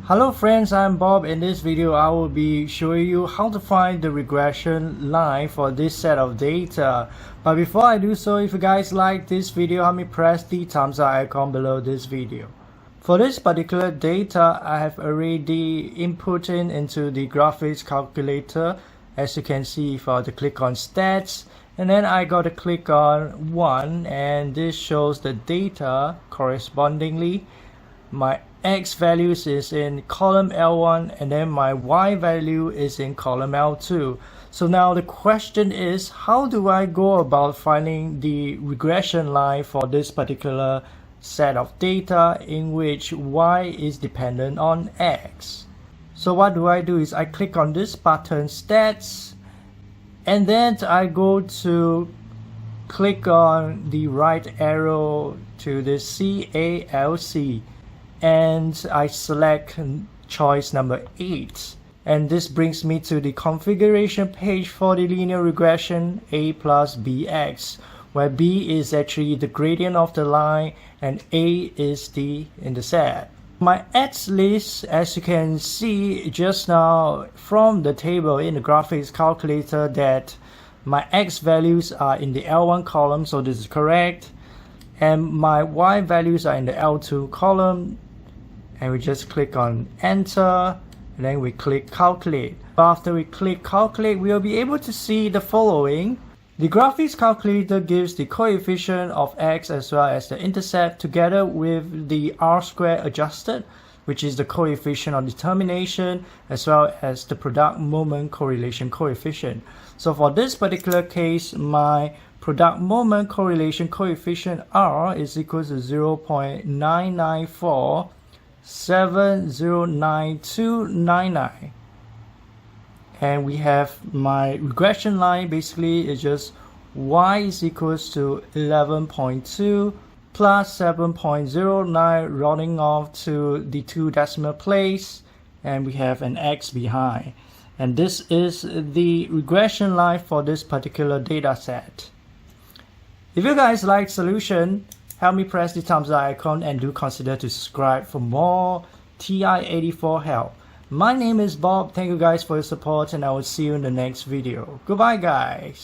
Hello friends, I'm Bob. In this video I will be showing you how to find the regression line for this set of data. But before I do so, if you guys like this video, help me press the thumbs up icon below this video. For this particular data, I have already input into the graphics calculator. As you can see, if I were to click on stats, and then I got to click on 1, and this shows the data correspondingly. My X values is in column L1 and then my Y value is in column L2. So now the question is, how do I go about finding the regression line for this particular set of data in which Y is dependent on X? So what do I do is I click on this button, stats, and then I go to click on the right arrow to the CALC. And I select choice number 8, and this brings me to the configuration page for the linear regression A plus BX, where B is actually the gradient of the line and A is the intercept. My X list, as you can see just now from the table in the graphics calculator, that my X values are in the L1 column, so this is correct, and my Y values are in the L2 column. And we just click on enter, and then we click calculate. After we click calculate, we'll be able to see the following. The graphics calculator gives the coefficient of X as well as the intercept together with the R-square adjusted, which is the coefficient of determination, as well as the product moment correlation coefficient. So for this particular case, my product moment correlation coefficient R is equal to 0.994 709,299, and we have my regression line. Basically is just Y is equals to 11.2 plus 7.09, rounding off to the 2 decimal place, and we have an X behind, and this is the regression line for this particular data set. If you guys like solution, help me press the thumbs up icon and do consider to subscribe for more TI-84 help. My name is Bob. Thank you guys for your support, and I will see you in the next video. Goodbye guys.